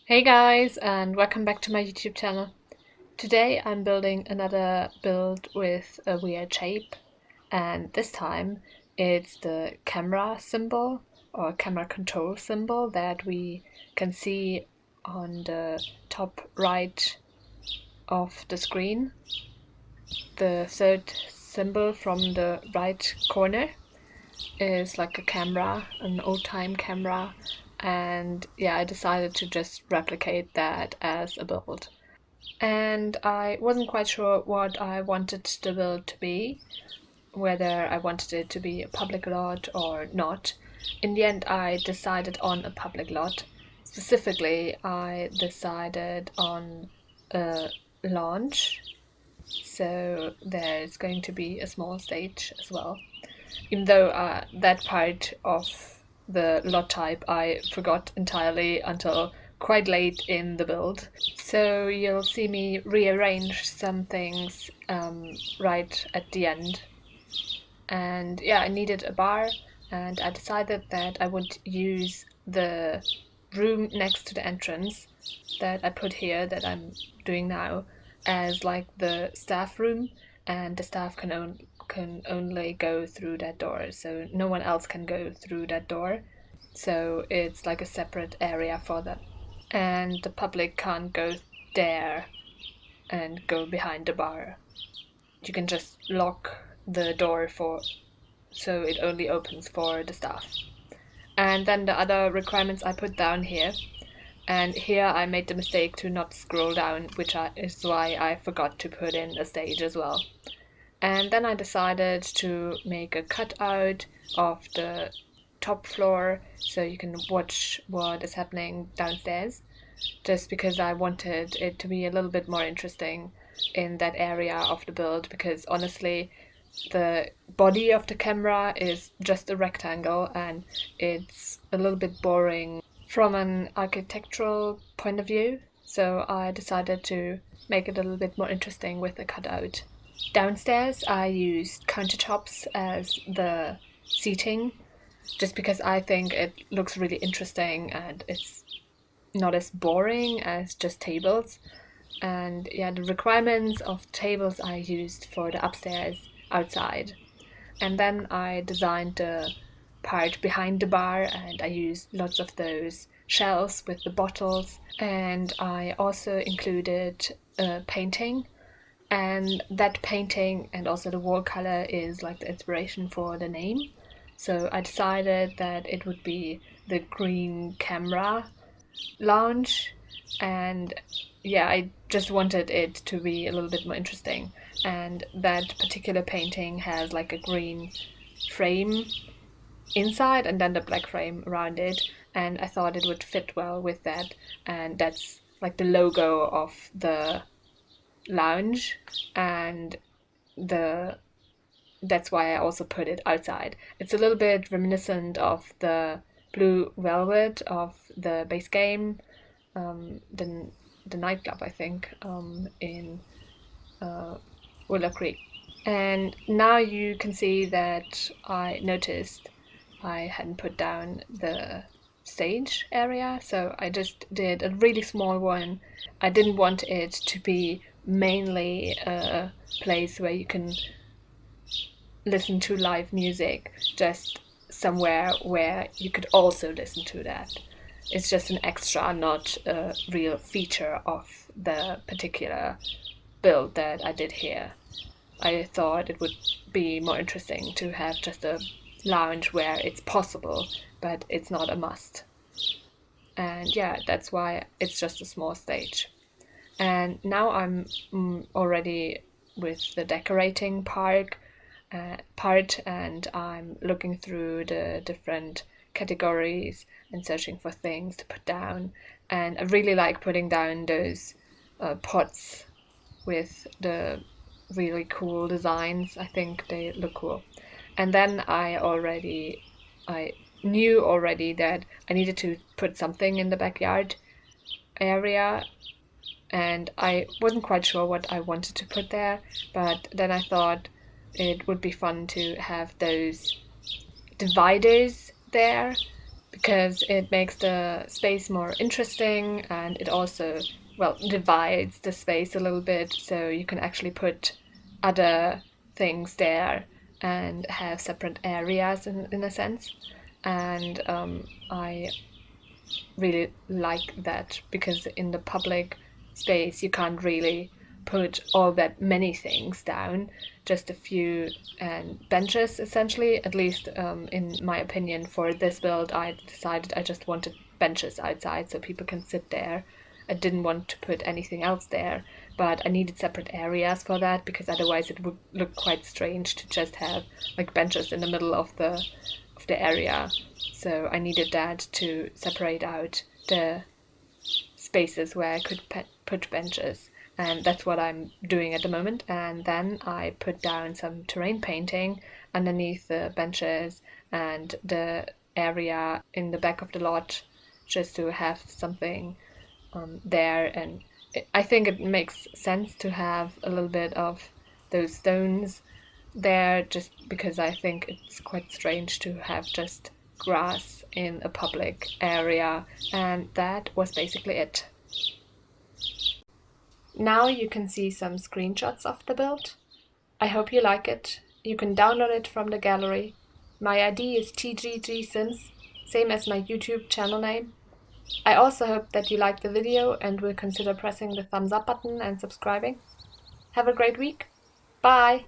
Hey guys, and welcome back to my YouTube channel. Today I'm building another build with a weird shape, and this time it's the camera symbol or camera control symbol that we can see on the top right of the screen. The third symbol from the right corner is like a camera, an old-time camera, and yeah, I decided to just replicate that as a build. And I wasn't quite sure what I wanted the build to be, whether I wanted it to be a public lot or not. In the end, I decided on a public lot. Specifically, I decided on a launch, so there's going to be a small stage as well. Even though that part of the lot type I forgot entirely until quite late in the build. So you'll see me rearrange some things right at the end. And yeah, I needed a bar, and I decided that I would use the room next to the entrance that I put here, that I'm doing now, as like the staff room, and the staff can only go through that door, so no one else can go through that door. So it's like a separate area for them, and the public can't go there and go behind the bar. You can just lock the door so it only opens for the staff. And then the other requirements I put down here. And here I made the mistake to not scroll down, which is why I forgot to put in a stage as well. And then I decided to make a cutout of the top floor so you can watch what is happening downstairs, just because I wanted it to be a little bit more interesting in that area of the build, because honestly the body of the camera is just a rectangle and it's a little bit boring from an architectural point of view, so I decided to make it a little bit more interesting with a cutout. Downstairs I used countertops as the seating, just because I think it looks really interesting and it's not as boring as just tables. And yeah, the requirements of tables I used for the upstairs outside. And then I designed the part behind the bar, and I used lots of those shelves with the bottles, and I also included a painting, and that painting and also the wall color is like the inspiration for the name. So I decided that it would be the green camera lounge, and yeah, I just wanted it to be a little bit more interesting. And that particular painting has like a green frame inside and then the black frame around it, and I thought it would fit well with that, and that's like the logo of the lounge, and that's why I also put it outside. It's a little bit reminiscent of the blue velvet of the base game, the nightclub, I think, in Willow Creek. And now you can see that I noticed I hadn't put down the stage area, so I just did a really small one. I didn't want it to be mainly a place where you can listen to live music, just somewhere where you could also listen to that. It's just an extra, not a real feature of the particular build that I did here. I thought it would be more interesting to have just a lounge where it's possible, but it's not a must. And yeah, that's why it's just a small stage. And now I'm already with the decorating part, and I'm looking through the different categories and searching for things to put down. And I really like putting down those pots with the really cool designs. I think they look cool. And then I knew already that I needed to put something in the backyard area, and I wasn't quite sure what I wanted to put there, but then I thought it would be fun to have those dividers there, because it makes the space more interesting, and it also, well, divides the space a little bit, so you can actually put other things there and have separate areas in a sense. And I really like that, because in the public space you can't really put all that many things down, just a few benches essentially. At least in my opinion, for this build I decided I just wanted benches outside so people can sit there. I didn't want to put anything else there, but I needed separate areas for that, because otherwise it would look quite strange to just have like benches in the middle of the area. So I needed that to separate out the spaces where I could put benches, and that's what I'm doing at the moment. And then I put down some terrain painting underneath the benches and the area in the back of the lot, just to have something there. And I think it makes sense to have a little bit of those stones there, just because I think it's quite strange to have just grass in a public area. And that was basically it. Now you can see some screenshots of the build. I hope you like it. You can download it from the gallery. My ID is TGGSims, same as my YouTube channel name. I also hope that you liked the video and will consider pressing the thumbs up button and subscribing. Have a great week. Bye!